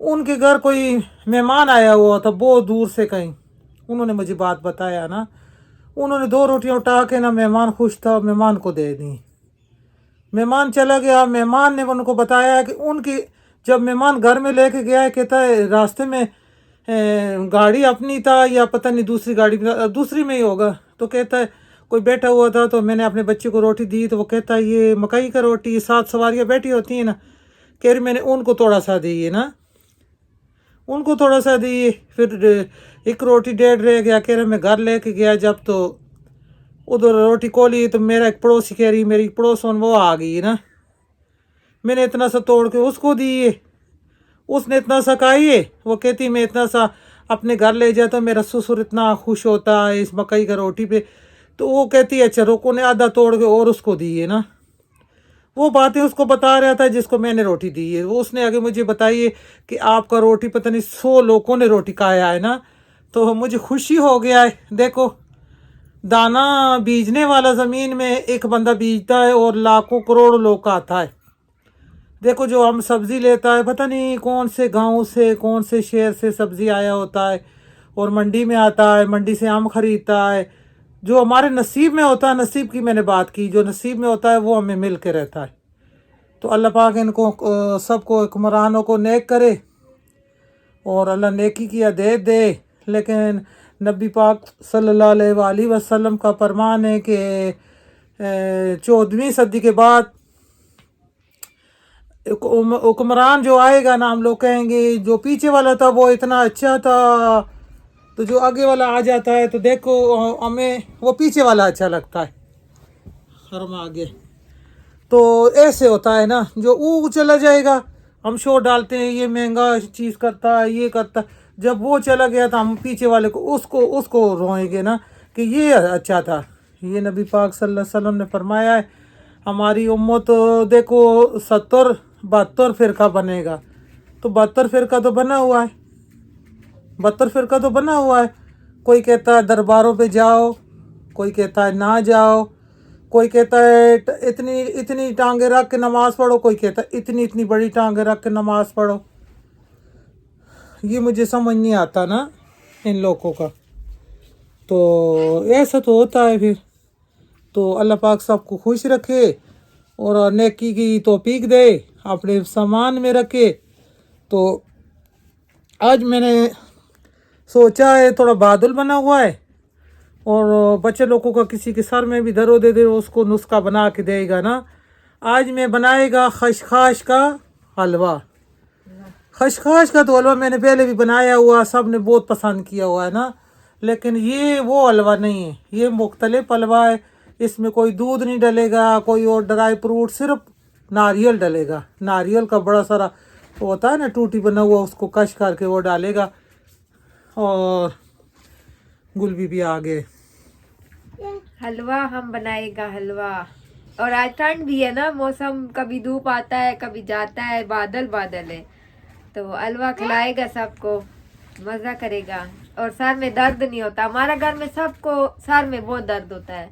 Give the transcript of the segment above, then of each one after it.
ان کے گھر کوئی مہمان آیا ہوا تھا بہت دور سے کہیں. انہوں نے مجھے بات بتایا نا, انہوں نے 2 روٹیاں اٹھا کے نا, مہمان خوش تھا, مہمان کو دے دیں. مہمان چلا گیا. مہمان نے ان کو بتایا کہ ان کی جب مہمان گھر میں لے کے گیا ہے, کہتا ہے راستے میں گاڑی اپنی تھا یا پتہ نہیں دوسری گاڑی دوسری میں ہی ہوگا, تو کہتا ہے کوئی بیٹھا ہوا تھا تو میں نے اپنے بچے کو روٹی دی, تو وہ کہتا ہے یہ مکئی کا روٹی, 7 سواریاں بیٹھی ہوتی ہیں نا, کہہ رہی میں نے ان کو تھوڑا سا دی ہے نا, ان کو تھوڑا سا دی. پھر 1 روٹی 1.5 رہ گیا. کہہ رہے میں گھر لے کے گیا جب تو ادھر روٹی کھولی تو میرا ایک پڑوسی کہہ رہی میری پڑوسن وہ آ گئی نا, میں نے اتنا سا توڑ کے اس کو دی, اس نے اتنا سا کھائی ہے. وہ کہتی میں اتنا سا اپنے گھر لے جاتا, میرا سسر اتنا خوش ہوتا ہے اس مکئی کا روٹی پہ. تو وہ کہتی ہے اچھا روکو, نے آدھا توڑ کے اور اس کو دی ہے نا. وہ باتیں اس کو بتا رہا تھا جس کو میں نے روٹی دی ہے. وہ اس نے آگے مجھے بتائی ہے کہ آپ کا روٹی پتہ نہیں 100 لوگوں نے روٹی کھایا ہے نا. تو مجھے خوشی ہو گیا ہے. دیکھو دانا بیجنے والا زمین میں ایک بندہ بیجتا ہے اور لاکھوں کروڑوں لوگ کا آتا ہے. دیکھو جو ہم سبزی لیتا ہے پتہ نہیں کون سے گاؤں سے کون سے شہر سے سبزی آیا ہوتا ہے اور منڈی میں آتا ہے, منڈی سے ہم خریدتا ہے. جو ہمارے نصیب میں ہوتا ہے, نصیب کی میں نے بات کی, جو نصیب میں ہوتا ہے وہ ہمیں مل کے رہتا ہے. تو اللہ پاک ان کو سب کو حکمرانوں کو نیک کرے اور اللہ نیکی کی ہدایت دے. لیکن نبی پاک صلی اللہ علیہ وآلہ وسلم کا فرمان ہے کہ 14ویں صدی کے بعد حکمران جو آئے گا نا, ہم لوگ کہیں گے جو پیچھے والا تھا وہ اتنا اچھا تھا, تو جو آگے والا آ جاتا ہے تو دیکھو ہمیں وہ پیچھے والا اچھا لگتا ہے. ہم آگے تو ایسے ہوتا ہے نا, جو وہ چلا جائے گا ہم شور ڈالتے ہیں یہ مہنگا چیز کرتا ہے یہ کرتا ہے. جب وہ چلا گیا تو ہم پیچھے والے کو اس کو روئیں گے نا کہ یہ اچھا تھا. یہ نبی پاک صلی اللہ علیہ وسلم نے فرمایا ہے ہماری امت دیکھو 72 فرقہ بنے گا. تو 72 فرقہ تو بنا ہوا ہے, 72 فرقہ تو بنا ہوا ہے. کوئی کہتا ہے درباروں پہ جاؤ, کوئی کہتا ہے نہ جاؤ, کوئی کہتا ہے اتنی ٹانگیں رکھ کے نماز پڑھو, کوئی کہتا ہے اتنی بڑی ٹانگیں رکھ کے نماز پڑھو. یہ مجھے سمجھ نہیں آتا نا ان لوگوں کا. تو ایسا تو ہوتا ہے پھر. تو اللہ پاک سب کو خوش رکھے اور نیکی کی توفیق دے, اپنے سامان میں رکھے. تو آج میں نے سوچا ہے تھوڑا بادل بنا ہوا ہے اور بچے لوگوں کا کسی کے سر میں بھی درد دے اس کو نسخہ بنا کے دے گا نا. آج میں بنائے گا خشخاش کا حلوہ. خشخاش کا تو حلوہ میں نے پہلے بھی بنایا ہوا, سب نے بہت پسند کیا ہوا ہے نا. لیکن یہ وہ حلوہ نہیں ہے, یہ مختلف حلوہ ہے. اس میں کوئی دودھ نہیں ڈلے گا, کوئی اور ڈرائی فروٹ, صرف ناریل ڈلے گا. ناریل کا بڑا سارا ہوتا ہے نا ٹوٹی بنا ہوا, اس کو کش کر کے وہ ڈالے گا. اور گل بھی آگے حلوہ ہم بنائے گا حلوہ. اور آج ٹھنڈ بھی ہے نا, موسم کبھی دھوپ آتا ہے کبھی جاتا ہے, بادل ہے. تو حلوہ کھلائے گا سب کو, مزہ کرے گا. اور سر میں درد نہیں ہوتا. ہمارا گھر میں سب کو سر میں بہت درد ہوتا ہے,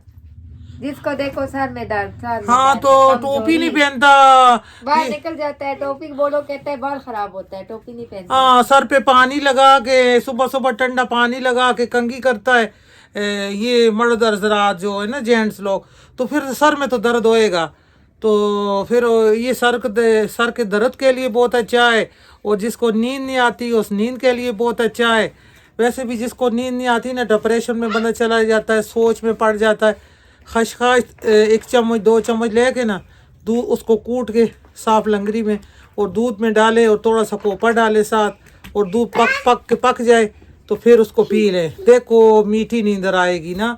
جس کو دیکھو سر میں درد. ہاں تو ٹوپی نہیں پہنتا, باہر نکل جاتا ہے. ٹوپی بولو کہتا ہے بال خراب ہوتا ہے, ٹوپی نہیں پہنتا. ہاں سر پہ پانی لگا کے صبح ٹھنڈا پانی لگا کے کنگھی کرتا ہے یہ مرد حضرات جو ہے نا جینٹس لوگ. تو پھر سر میں تو درد ہوئے گا. تو پھر یہ سر کے درد کے لیے بہت اچھا ہے. اور جس کو نیند نہیں آتی اس نیند کے لیے بہت اچھا ہے. ویسے بھی جس کو نیند نہیں آتی نا ڈپریشن میں بندہ چلا جاتا ہے, سوچ میں پڑ جاتا ہے. خشخاش 1 چمچ 2 چمچ لے کے نا دودھ اس کو کوٹ کے صاف لنگری میں اور دودھ میں ڈالے اور تھوڑا سا کوپر ڈالے ساتھ, اور دودھ پک جائے تو پھر اس کو پی لیں. دیکھو میٹھی نیندر آئے گی نا,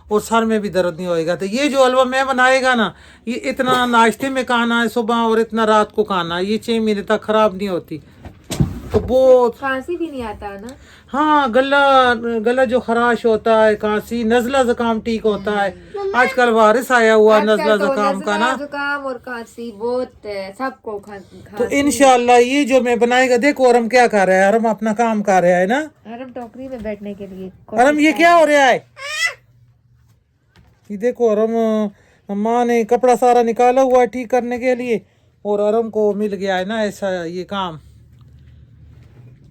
اور سر میں بھی درد نہیں ہوئے گا. تو یہ جو حلوہ میں بنائے گا نا, یہ اتنا ناشتے میں کھانا ہے صبح اور اتنا رات کو کھانا ہے. یہ 6 مہینے تک خراب نہیں ہوتی. تو بہت کھانسی بھی نہیں آتا نا. ہاں گلا جو خراش ہوتا ہے, کھانسی, نزلہ زکام ٹھیک ہوتا ہے. آج کل وائرس آیا ہوا نزلہ زکام کا نا, زکام اور کھانسی بہت سب کو. تو انشاءاللہ یہ جو میں بنائے گا. دیکھو ارم کیا کر رہا ہے, ارم اپنا کام کر رہا ہے نا. ارم ٹوکری میں بیٹھنے کے لیے. ارم یہ کیا ہو رہا ہے, یہ دیکھو ارم ماں نے کپڑا سارا نکالا ہوا ہے ٹھیک کرنے کے لیے, اور ارم کو مل گیا ہے نا ایسا یہ کام.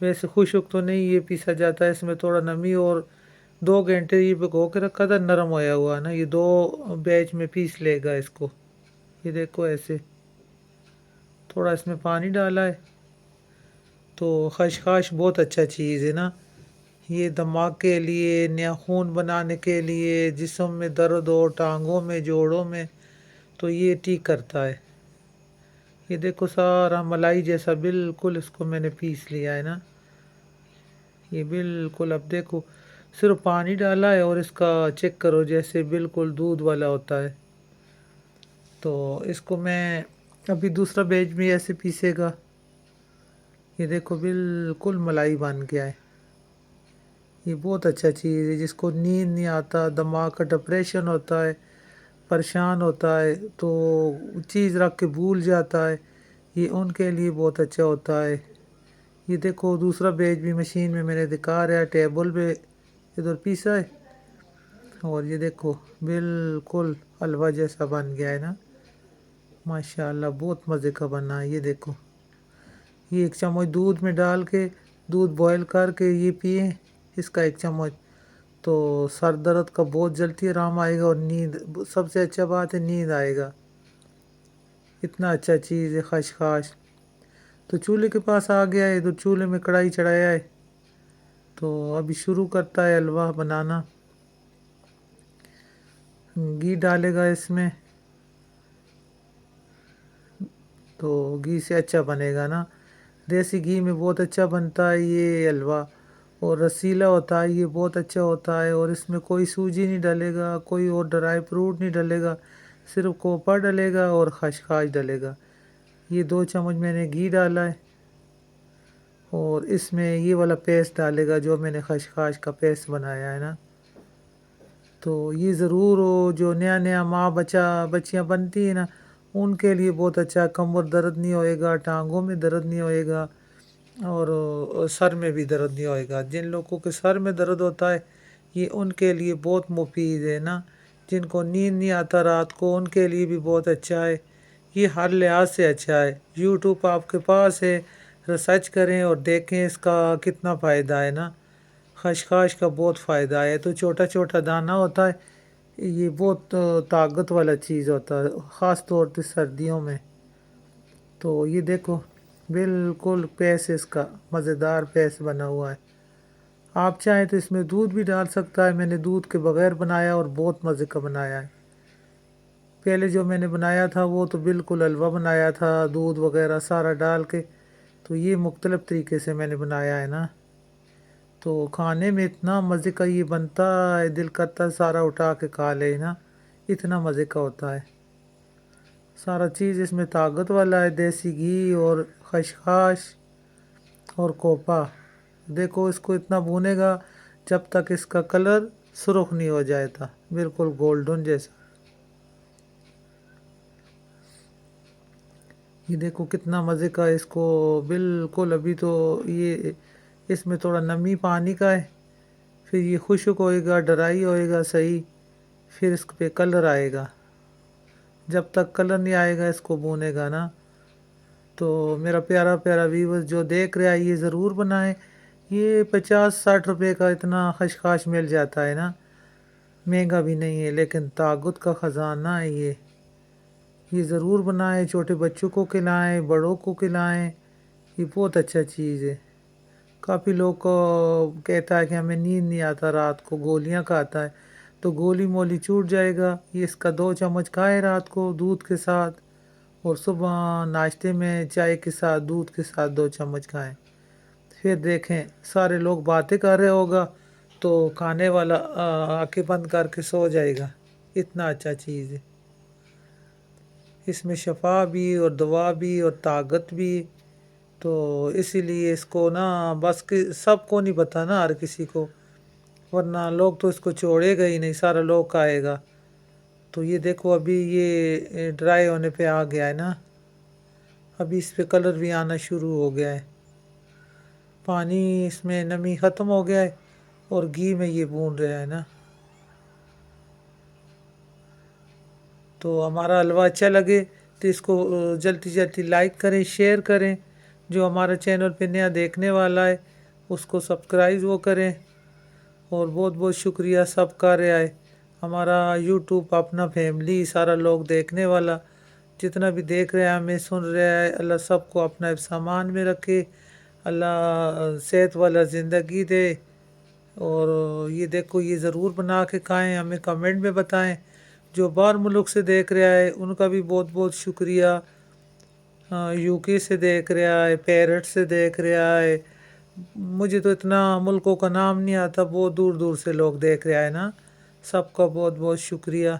ویسے خشک تو نہیں یہ پیسا جاتا ہے، اس میں تھوڑا نمی، اور 2 گھنٹے یہ بھگو کے رکھا تھا، نرم ہویا ہوا نا، یہ 2 بیچ میں پیس لے گا اس کو. یہ دیکھو ایسے تھوڑا اس میں پانی ڈالا ہے. تو خشخاش بہت اچھا چیز ہے نا، یہ دماغ کے لیے، نیا خون بنانے کے لیے، جسم میں درد ہو، ٹانگوں میں، جوڑوں میں، تو یہ ٹھیک کرتا ہے. یہ دیکھو سارا ملائی جیسا بالکل اس کو میں نے پیس لیا ہے نا، یہ بالکل. اب دیکھو صرف پانی ڈالا ہے، اور اس کا چیک کرو جیسے بالکل دودھ والا ہوتا ہے. تو اس کو میں ابھی دوسرا بیچ بھی ایسے پیسے گا. یہ دیکھو بالکل ملائی بن گیا ہے. یہ بہت اچھا چیز ہے، جس کو نیند نہیں آتا، دماغ کا ڈپریشن ہوتا ہے، پریشان ہوتا ہے، تو چیز رکھ کے بھول جاتا ہے، یہ ان کے لیے بہت اچھا ہوتا ہے. یہ دیکھو دوسرا بیچ بھی مشین میں نے دکھا رہا ہے، ٹیبل پہ ادھر پیسا ہے. اور یہ دیکھو بالکل حلوہ جیسا بن گیا ہے نا، ماشاءاللہ بہت مزے کا بنا ہے. یہ دیکھو یہ 1 چمچ دودھ میں ڈال کے، دودھ بوائل کر کے یہ پئیں اس کا 1 چمچ، تو سر درد کا بہت جلدی آرام آئے گا، اور نیند، سب سے اچھا بات ہے نیند آئے گا. اتنا اچھا چیز ہے خشخاش. تو چولہے کے پاس آ گیا ہے، ادھر چولہے میں کڑھائی چڑھایا ہے، تو ابھی شروع کرتا ہے حلوہ بنانا. گھی ڈالے گا اس میں، تو گھی سے اچھا بنے گا نا، دیسی گھی میں بہت اچھا بنتا ہے یہ حلوہ، اور رسیلا ہوتا ہے، یہ بہت اچھا ہوتا ہے. اور اس میں کوئی سوجی نہیں ڈلے گا، کوئی اور ڈرائی فروٹ نہیں ڈلے گا، صرف کوپر ڈلے گا اور خشخاش ڈلے گا. یہ 2 چمچ میں نے گھی ڈالا ہے، اور اس میں یہ والا پیسٹ ڈالے گا جو میں نے خشخاش کا پیسٹ بنایا ہے نا. تو یہ ضرور ہو، جو نیا نیا ماں بچیاں بنتی ہیں نا، ان کے لیے بہت اچھا، کمر درد نہیں ہوئے گا، ٹانگوں میں درد نہیں ہوئے گا، اور سر میں بھی درد نہیں ہوئے گا. جن لوگوں کے سر میں درد ہوتا ہے یہ ان کے لیے بہت مفید ہے نا، جن کو نیند نہیں آتا رات کو ان کے لیے بھی بہت اچھا ہے. یہ ہر لحاظ سے اچھا ہے. یوٹیوب آپ کے پاس ہے، ریسرچ کریں اور دیکھیں اس کا کتنا فائدہ ہے نا. خشخاش کا بہت فائدہ ہے. تو چھوٹا چھوٹا دانہ ہوتا ہے، یہ بہت طاقت والا چیز ہوتا ہے، خاص طور پہ سردیوں میں. تو یہ دیکھو بالکل پیس اس کا مزیدار پیس بنا ہوا ہے. آپ چاہیں تو اس میں دودھ بھی ڈال سکتا ہے، میں نے دودھ کے بغیر بنایا اور بہت مزے کا بنایا ہے. پہلے جو میں نے بنایا تھا وہ تو بالکل حلوہ بنایا تھا، دودھ وغیرہ سارا ڈال کے. تو یہ مختلف طریقے سے میں نے بنایا ہے نا، تو کھانے میں اتنا مزے کا یہ بنتا ہے، دل کرتا ہے سارا اٹھا کے کھا لے نا، اتنا مزے کا ہوتا ہے. سارا چیز اس میں طاقت والا ہے، دیسی گھی اور خشخاش اور کوپا. دیکھو اس کو اتنا بھونے گا جب تک اس کا کلر سرخ نہیں ہو جائے تھا، بالکل گولڈن جیسا. یہ دیکھو کتنا مزے کا اس کو بالکل. ابھی تو یہ اس میں تھوڑا نمی پانی کا ہے، پھر یہ خشک ہوئے گا، ڈرائی ہوئے گا صحیح، پھر اس پہ کلر آئے گا. جب تک کلر نہیں آئے گا اس کو بھونے گا نا. تو میرا پیارا پیارا ویورز جو دیکھ رہا ہے یہ ضرور بنائیں. یہ 50-60 روپے کا اتنا خشخاش مل جاتا ہے نا، مہنگا بھی نہیں ہے، لیکن طاقت کا خزانہ ہے یہ ضرور بنائیں. چھوٹے بچوں کو کھلائیں، بڑوں کو کھلائیں، یہ بہت اچھا چیز ہے. کافی لوگ کو کہتا ہے کہ ہمیں نیند نہیں آتا رات کو، گولیاں کھاتا ہے، تو گولی مولی چھوٹ جائے گا. یہ اس کا 2 چمچ کھائے رات کو دودھ کے ساتھ، اور صبح ناشتے میں چائے کے ساتھ دودھ کے ساتھ 2 چمچ کھائیں. پھر دیکھیں سارے لوگ باتیں کر رہے ہوگا تو کھانے والا آنکھیں بند کر کے سو جائے گا. اتنا اچھا چیز ہے، اس میں شفا بھی اور دوا بھی اور طاقت بھی. تو اسی لیے اس کو نا بس سب کو نہیں پتہ نا، ہر کسی کو، ورنہ لوگ تو اس کو چھوڑے گا ہی نہیں، سارا لوگ کھائے گا. تو یہ دیکھو ابھی یہ ڈرائی ہونے پہ آ گیا ہے نا، ابھی اس پہ کلر بھی آنا شروع ہو گیا ہے. پانی اس میں نمی ختم ہو گیا ہے، اور گھی میں یہ بھون رہا ہے نا. تو ہمارا حلوہ اچھا لگے تو اس کو جلدی جلدی لائک کریں، شیئر کریں، جو ہمارے چینل پہ نیا دیکھنے والا ہے اس کو سبسکرائب وہ کریں، اور بہت بہت شکریہ سب کا رہے ہمارا یوٹیوب اپنا فیملی سارا لوگ دیکھنے والا جتنا بھی دیکھ رہے ہیں ہمیں سن رہا ہے، اللہ سب کو اپنا سامان میں رکھے، اللہ صحت والا زندگی دے۔ اور یہ دیکھو یہ ضرور بنا کے کھائیں، ہمیں کمنٹ میں بتائیں۔ جو باہر ملک سے دیکھ رہا ہے ان کا بھی بہت بہت شکریہ، یو کے سے دیکھ رہا ہے، پیرٹ سے دیکھ رہا ہے، مجھے تو اتنا ملکوں کا نام نہیں آتا، بہت دور دور سے لوگ دیکھ رہا ہے نا، سب کا بہت بہت شکریہ۔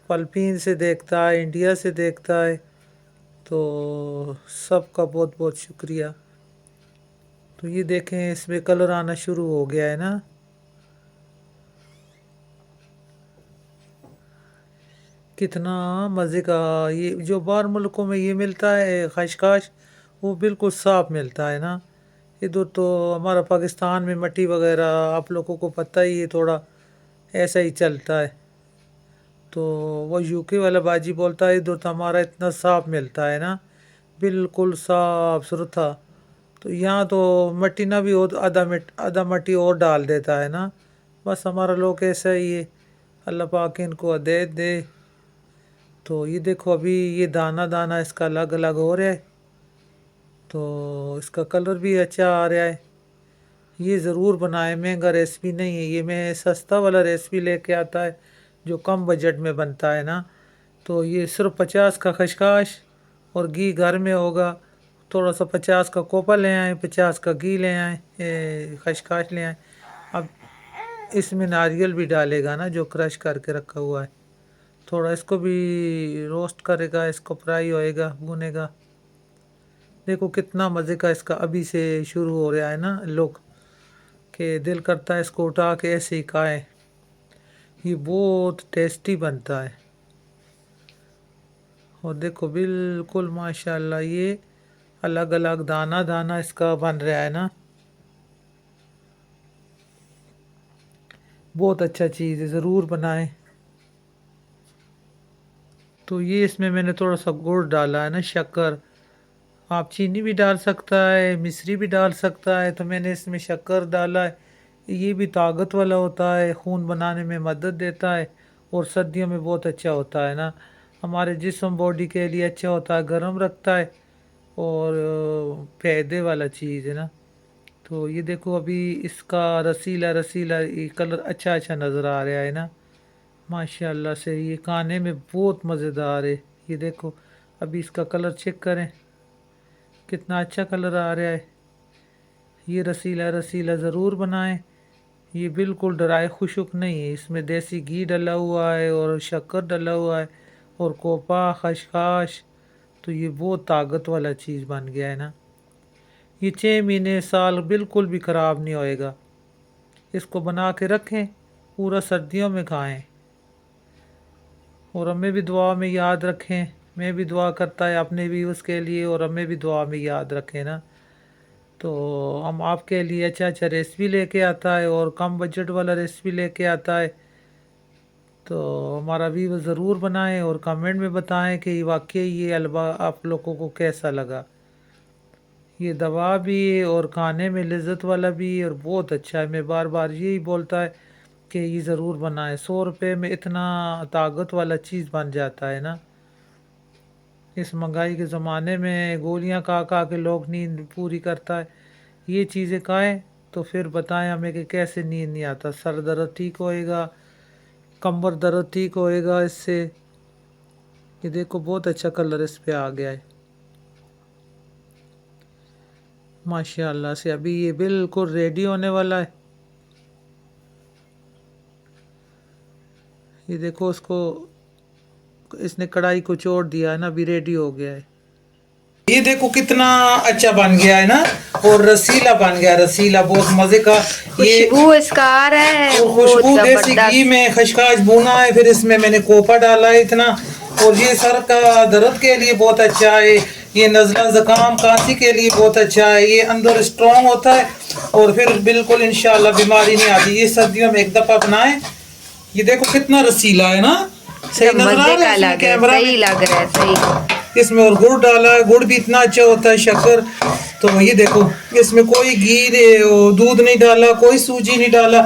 فلپین سے دیکھتا ہے، انڈیا سے دیکھتا ہے، تو سب کا بہت بہت شکریہ۔ تو یہ دیکھیں اس میں کلر آنا شروع ہو گیا ہے نا، کتنا مزے کا۔ یہ جو باہر ملکوں میں یہ ملتا ہے خشخاش وہ بالکل صاف ملتا ہے نا، ادھر تو ہمارا پاکستان میں مٹی وغیرہ آپ لوگوں کو پتہ ہی ہے، تھوڑا ایسا ہی چلتا ہے۔ تو وہ یو کے والا باجی بولتا ہے ادھر تو ہمارا اتنا صاف ملتا ہے نا، بالکل صاف ستھرا، تو یہاں تو مٹی نہ بھی ہو تو آدھا مٹی اور ڈال دیتا ہے نا، بس ہمارا لوگ ایسا ہی ہے، اللہ پاک ان کو ہدایت دے۔ تو یہ دیکھو ابھی یہ دانہ دانہ اس کا الگ الگ ہو رہا ہے، تو اس کا کلر بھی اچھا آ رہا ہے۔ یہ ضرور بنائیں، مہنگا ریسپی نہیں ہے یہ، میں سستا والا ریسپی لے کے آتا ہے جو کم بجٹ میں بنتا ہے نا۔ تو یہ صرف 50 کا خشخاش اور گھی گھر میں ہوگا، تھوڑا سا 50 کا کوپا لے آئیں، 50 کا گھی لے آئیں، خشخاش لے آئیں۔ اب اس میں ناریل بھی ڈالے گا نا جو کرش کر کے رکھا ہوا ہے، تھوڑا اس کو بھی روسٹ کرے گا، اس کو فرائی ہوئے گا، بھونے گا۔ دیکھو کتنا مزے کا اس کا ابھی سے شروع ہو رہا ہے نا لک، کہ دل کرتا ہے اس کو اٹھا کے ایسے ہی کھائیں، یہ بہت ٹیسٹی بنتا ہے۔ اور دیکھو بالکل ماشاءاللہ یہ الگ الگ دانہ دانہ اس کا بن رہا ہے نا، بہت اچھا چیز ہے، ضرور بنائیں۔ تو یہ اس میں نے تھوڑا سا گڑ ڈالا ہے نا، شکر، آپ چینی بھی ڈال سکتا ہے، مصری بھی ڈال سکتا ہے، تو میں نے اس میں شکر ڈالا ہے۔ یہ بھی طاقت والا ہوتا ہے، خون بنانے میں مدد دیتا ہے، اور سردیوں میں بہت اچھا ہوتا ہے نا، ہمارے جسم باڈی کے لیے اچھا ہوتا ہے، گرم رکھتا ہے، اور فائدے والا چیز ہے نا۔ تو یہ دیکھو ابھی اس کا رسیلا رسیلا یہ کلر اچھا اچھا نظر آ رہا ہے نا، ماشاءاللہ سے یہ کھانے میں بہت مزیدار ہے۔ یہ دیکھو ابھی اس کا کلر چیک کریں، کتنا اچھا کلر آ رہا ہے۔ یہ رسیلا رسیلا ضرور بنائیں، یہ بالکل ڈرائی خشک نہیں ہے، اس میں دیسی گھی ڈلا ہوا ہے اور شکر ڈلا ہوا ہے اور کوپا خشخاش، تو یہ بہت طاقت والا چیز بن گیا ہے نا۔ یہ 6 مہینے سال بالکل بھی خراب نہیں ہوئے گا، اس کو بنا کے رکھیں، پورا سردیوں میں کھائیں، اور ہمیں بھی دعا میں یاد رکھیں، میں بھی دعا کرتا ہے اپنے بھی اس کے لیے، اور ہمیں بھی دعا میں یاد رکھیں نا۔ تو ہم آپ کے لیے اچھا اچھا ریسپی لے کے آتا ہے، اور کم بجٹ والا ریسپی لے کے آتا ہے، تو ہمارا بھی وہ ضرور بنائیں اور کمنٹ میں بتائیں کہ واقعی یہ حلوہ آپ لوگوں کو کیسا لگا۔ یہ دوا بھی ہے اور کھانے میں لذت والا بھی ہے، اور بہت اچھا ہے، میں بار بار یہی بولتا ہے کہ یہ ضرور بنائیں، 100 روپے میں اتنا طاقت والا چیز بن جاتا ہے نا۔ اس مہنگائی کے زمانے میں گولیاں کھا کھا کے لوگ نیند پوری کرتا ہے، یہ چیزیں کھائیں تو پھر بتائیں ہمیں کہ کیسے نیند نہیں آتا، سر درد ٹھیک ہوئے گا، کمر درد ٹھیک ہوئے گا اس سے۔ یہ دیکھو بہت اچھا کلر اس پہ آ گیا ہے ماشاءاللہ سے، ابھی یہ بالکل ریڈی ہونے والا ہے۔ یہ دیکھو اس نے کڑھائی کو چھوڑ دیا ہے نا، ابھی ریڈی ہو گیا ہے۔ یہ دیکھو کتنا اچھا بن گیا ہے نا، اور رسیلا بن گیا، رسیلا بہت مزے کا، یہ خوشبو اس کا آ رہا ہے، خوشبو دیسی گھی میں خشخاش بھونا ہے، پھر اس میں نے کوپا ڈالا ہے اتنا، اور یہ سر کا درد کے لیے بہت اچھا ہے، یہ نزلہ زکام کھانسی کے لیے بہت اچھا ہے، یہ اندر اسٹرانگ ہوتا ہے، اور پھر بالکل انشاءاللہ بیماری نہیں آتی۔ یہ سردیوں میں ایک دفعہ بنائیں۔ یہ دیکھو کتنا رسیلا ہے نا، صحیح نظر آ رہا ہے صحیح لگ رہا ہے، صحیح اس میں اور گڑ ڈالا ہے, گڑ بھی اتنا اچھا ہوتا ہے, شکر. تو یہ دیکھو اس میں کوئی گھی دودھ نہیں ڈالا, کوئی سوجی نہیں ڈالا,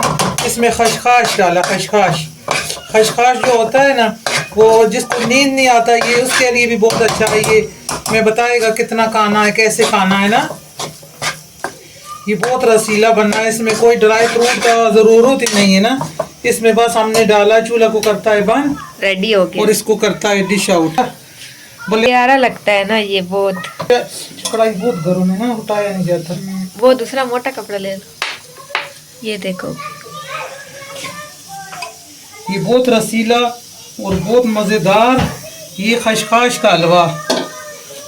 اس میں خشخاش ڈالا. خشخاش جو ہوتا ہے نا وہ جس کو نیند نہیں آتا یہ اس کے لیے بھی بہت اچھا ہے. یہ میں بتائے گا کتنا کھانا ہے, کیسے کھانا ہے نا. یہ بہت رسیلا بننا ہے, اس میں کوئی ڈرائی فروٹ کا ضرورت ہی نہیں ہے نا. اس میں بس ہم نے ڈالا, چولہا کو کرتا ہے بند, ریڈی ہو گیا اور اس کو کرتا ہے ڈش آؤٹ. پیارا لگتا ہے نا یہ بہت. کڑھائی بہت گرم ہے نا, اٹھایا نہیں جاتا. وہ دوسرا موٹا کپڑا لے لو. یہ دیکھو یہ بہت رسیلا اور بہت مزیدار یہ خشخاش کا حلوہ.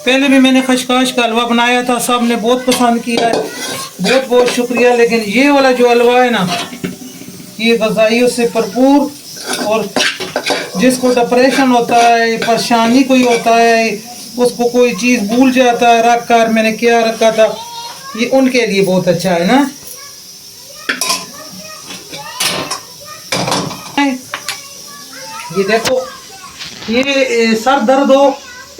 پہلے بھی میں نے خشخاش کا حلوہ بنایا تھا, سب نے بہت پسند کیا ہے, بہت بہت شکریہ. لیکن یہ والا جو حلوہ ہے نا یہ غذائیوں سے بھرپور, اور جس کو ڈپریشن ہوتا ہے, پریشانی کوئی ہوتا ہے, اس کو کوئی چیز بھول جاتا ہے رکھ کر میں نے کیا رکھا تھا, یہ ان کے لیے بہت اچھا ہے نا. یہ دیکھو یہ سر درد ہو,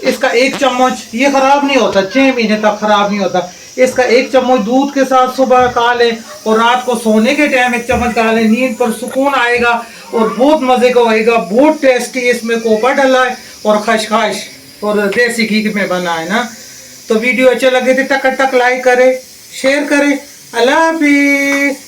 اس کا 1 چمچ, یہ خراب نہیں ہوتا, 6 مہینے تک خراب نہیں ہوتا. اس کا 1 چمچ دودھ کے ساتھ صبح کھا لیں, اور رات کو سونے کے ٹائم 1 چمچ کھا لیں, نیند پر سکون آئے گا اور بہت مزے کا ہوئے گا. بہت ٹیسٹی, اس میں کوپر ڈالا ہے اور خشخاش اور دیسی گھی میں بنا ہے نا. تو ویڈیو اچھا لگے تو ٹک لائک کرے, شیئر کرے. اللہ حافظ.